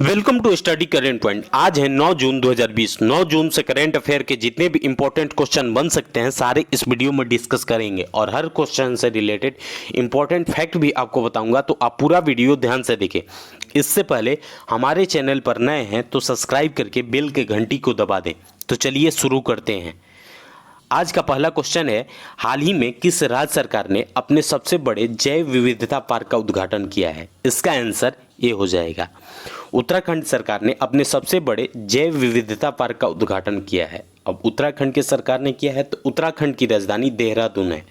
Welcome to study current point. आज है 9 जून 2020। 9 जून से करेंट अफेयर के जितने भी इंपॉर्टेंट क्वेश्चन बन सकते हैं सारे इस वीडियो में डिस्कस करेंगे और हर क्वेश्चन से रिलेटेड इंपॉर्टेंट फैक्ट भी आपको बताऊंगा, तो आप पूरा वीडियो ध्यान से देखें। इससे पहले हमारे चैनल पर नए हैं तो सब्सक्राइब करके बेल के घंटी को दबा दें। तो चलिए शुरू करते हैं। आज का पहला क्वेश्चन है, हाल ही में किस राज्य सरकार ने अपने सबसे बड़े जैव विविधता पार्क का उद्घाटन किया है? इसका आंसर ये हो जाएगा, उत्तराखंड सरकार ने अपने सबसे बड़े जैव विविधता पार्क का उद्घाटन किया है। अब उत्तराखंड के सरकार ने किया है तो उत्तराखंड की राजधानी देहरादून है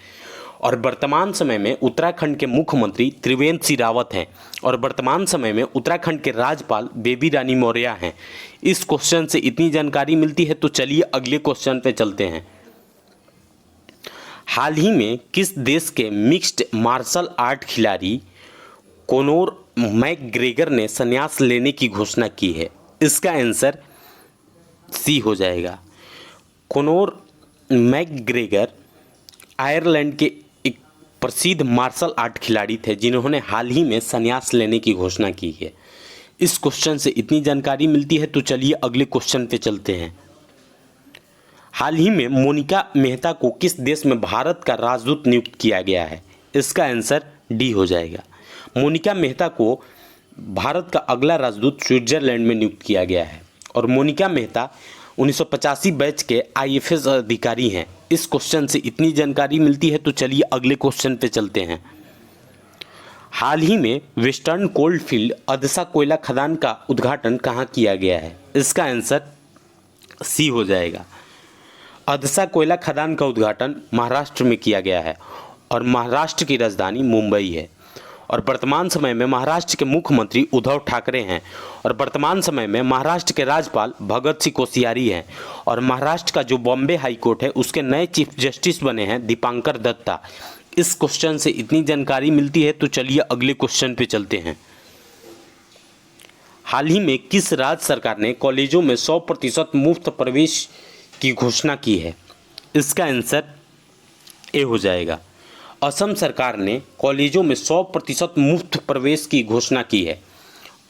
और वर्तमान समय में उत्तराखंड के मुख्यमंत्री त्रिवेंद्र सिंह रावत हैं और वर्तमान समय में उत्तराखंड के राज्यपाल बेबी रानी मौर्य हैं। इस क्वेश्चन से इतनी जानकारी मिलती है, तो चलिए अगले क्वेश्चन पे चलते हैं। हाल ही में किस देश के मिक्स्ड मार्शल आर्ट खिलाड़ी कोनोर मैकग्रेगर ने संन्यास लेने की घोषणा की है? इसका आंसर सी हो जाएगा। कोनोर मैकग्रेगर आयरलैंड के एक प्रसिद्ध मार्शल आर्ट खिलाड़ी थे जिन्होंने हाल ही में संन्यास लेने की घोषणा की है। इस क्वेश्चन से इतनी जानकारी मिलती है, तो चलिए अगले क्वेश्चन पे चलते हैं। हाल ही में मोनिका मेहता को किस देश में भारत का राजदूत नियुक्त किया गया है? इसका आंसर डी हो जाएगा। मोनिका मेहता को भारत का अगला राजदूत स्विट्जरलैंड में नियुक्त किया गया है और मोनिका मेहता 1985 बैच के आईएफएस अधिकारी हैं। इस क्वेश्चन से इतनी जानकारी मिलती है, तो चलिए अगले क्वेश्चन पे चलते हैं। हाल ही में वेस्टर्न कोलफील्ड अदसा कोयला खदान का उद्घाटन कहाँ किया गया है? इसका आंसर सी हो जाएगा। अदसा कोयला खदान का उद्घाटन महाराष्ट्र में किया गया है और महाराष्ट्र की राजधानी मुंबई है और वर्तमान समय में महाराष्ट्र के मुख्यमंत्री उद्धव ठाकरे हैं और वर्तमान समय में महाराष्ट्र के राज्यपाल भगत सिंह कोश्यारी हैं और महाराष्ट्र का जो बॉम्बे हाई कोर्ट है उसके नए चीफ जस्टिस बने हैं दीपांकर दत्ता। इस क्वेश्चन से इतनी जानकारी मिलती है, तो चलिए अगले क्वेश्चन पे चलते हैं। हाल ही में किस राज्य सरकार ने कॉलेजों में 100% मुफ्त प्रवेश की घोषणा की है? इसका आंसर ए हो जाएगा। असम सरकार ने कॉलेजों में 100% मुफ्त प्रवेश की घोषणा की है।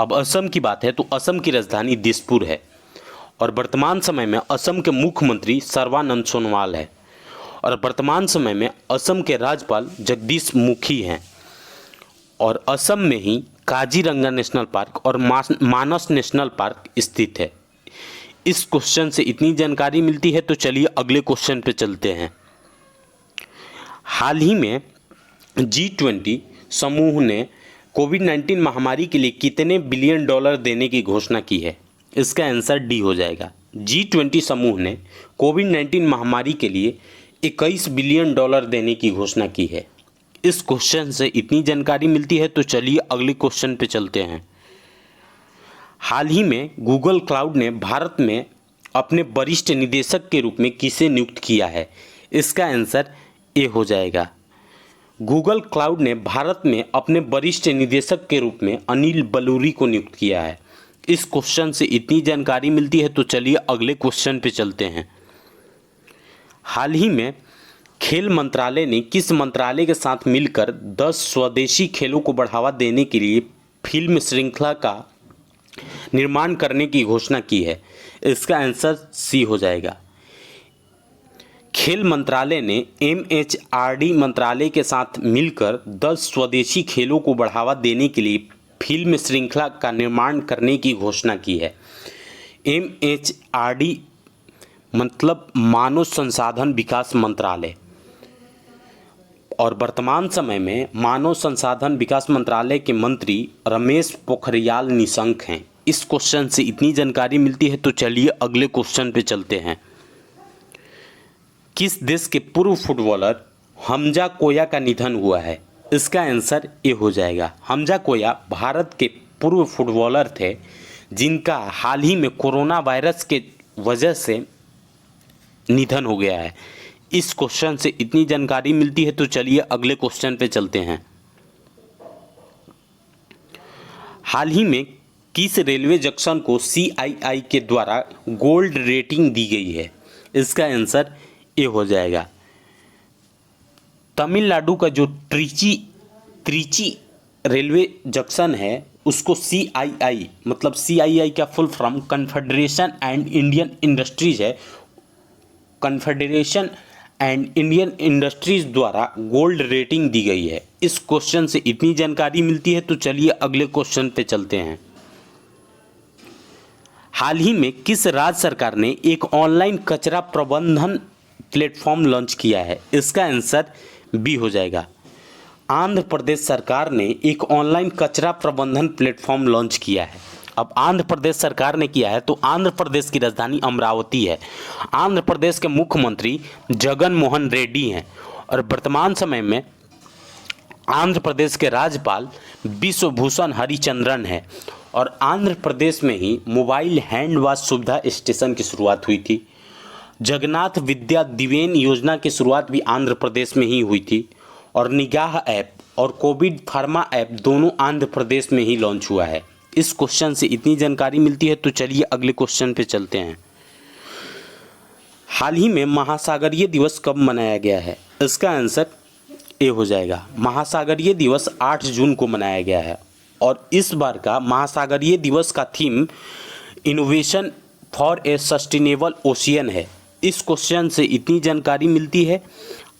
अब असम की बात है तो असम की राजधानी दिसपुर है और वर्तमान समय में असम के मुख्यमंत्री सर्बानंद सोनोवाल है और वर्तमान समय में असम के राज्यपाल जगदीश मुखी हैं और असम में ही काजीरंगा नेशनल पार्क और मानस नेशनल पार्क स्थित है। इस क्वेश्चन से इतनी जानकारी मिलती है, तो चलिए अगले क्वेश्चन पे चलते हैं। हाल ही में G20 समूह ने कोविड-19 महामारी के लिए कितने बिलियन डॉलर देने की घोषणा की है? इसका आंसर डी हो जाएगा। G20 समूह ने कोविड-19 महामारी के लिए 21 बिलियन डॉलर देने की घोषणा की है। इस क्वेश्चन से इतनी जानकारी मिलती है, तो चलिए अगले क्वेश्चन पे चलते हैं। हाल ही में गूगल क्लाउड ने भारत में अपने वरिष्ठ निदेशक के रूप में किसे नियुक्त किया है? इसका आंसर ए हो जाएगा। गूगल क्लाउड ने भारत में अपने वरिष्ठ निदेशक के रूप में अनिल बलूरी को नियुक्त किया है। इस क्वेश्चन से इतनी जानकारी मिलती है, तो चलिए अगले क्वेश्चन पे चलते हैं। हाल ही में खेल मंत्रालय ने किस मंत्रालय के साथ मिलकर 10 स्वदेशी खेलों को बढ़ावा देने के लिए फिल्म श्रृंखला का निर्माण करने की घोषणा की है? इसका आंसर सी हो जाएगा। खेल मंत्रालय ने MHRD मंत्रालय के साथ मिलकर 10 स्वदेशी खेलों को बढ़ावा देने के लिए फिल्म श्रृंखला का निर्माण करने की घोषणा की है। MHRD मतलब मानव संसाधन विकास मंत्रालय और वर्तमान समय में मानव संसाधन विकास मंत्रालय के मंत्री रमेश पोखरियाल निशंक हैं। इस क्वेश्चन से इतनी जानकारी मिलती है, तो चलिए अगले क्वेश्चन पे चलते हैं। किस देश के पूर्व फुटबॉलर हमजा कोया का निधन हुआ है? इसका आंसर ए हो जाएगा। हमजा कोया भारत के पूर्व फुटबॉलर थे जिनका हाल ही में कोरोना वायरस के वजह से निधन हो गया है। इस क्वेश्चन से इतनी जानकारी मिलती है, तो चलिए अगले क्वेश्चन पे चलते हैं। हाल ही में किस रेलवे जंक्शन को CII के द्वारा गोल्ड रेटिंग दी गई है? इसका आंसर ए हो जाएगा। तमिलनाडु का जो त्रिची रेलवे जंक्शन है उसको CII, मतलब CII का full form confederation and Indian industries है, कन्फेडरेशन एंड इंडियन इंडस्ट्रीज द्वारा गोल्ड रेटिंग दी गई है। इस क्वेश्चन से इतनी जानकारी मिलती है। तो चलिए अगले क्वेश्चन पे चलते हैं। हाल ही में किस राज्य सरकार ने एक ऑनलाइन कचरा प्रबंधन प्लेटफॉर्म लॉन्च किया है? इसका आंसर बी हो जाएगा। आंध्र प्रदेश सरकार ने एक ऑनलाइन कचरा प्रबंधन प्लेटफॉर्म लॉन्च किया है। अब आंध्र प्रदेश सरकार ने किया है तो आंध्र प्रदेश की राजधानी अमरावती है। आंध्र प्रदेश के मुख्यमंत्री जगन मोहन रेड्डी हैं और वर्तमान समय में आंध्र प्रदेश के राज्यपाल विश्वभूषण हरिचंद्रन है। और आंध्र प्रदेश में ही मोबाइल हैंड वॉश सुविधा स्टेशन की शुरुआत हुई थी। जगन्नाथ विद्या दिवेन योजना की शुरुआत भी आंध्र प्रदेश में ही हुई थी। और निगाह ऐप और कोविड फार्मा ऐप दोनों आंध्र प्रदेश में ही लॉन्च हुआ है। इस क्वेश्चन से इतनी जानकारी मिलती है। तो चलिए अगले क्वेश्चन पे चलते हैं। हाल ही में महासागरीय दिवस कब मनाया गया है? इसका आंसर ए हो जाएगा। महासागरीय दिवस 8 जून को मनाया गया है। और इस बार का महासागरीय दिवस का theme innovation for a sustainable ocean है। इस क्वेश्चन से इतनी जानकारी मिलती है।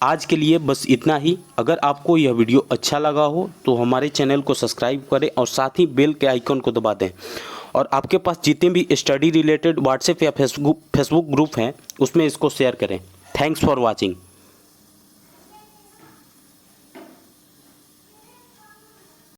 आज के लिए बस इतना ही। अगर आपको यह वीडियो अच्छा लगा हो तो हमारे चैनल को सब्सक्राइब करें और साथ ही बेल के आइकन को दबा दें। और आपके पास जितने भी स्टडी रिलेटेड व्हाट्सएप या फेसबुक ग्रुप हैं उसमें इसको शेयर करें। Thanks for watching.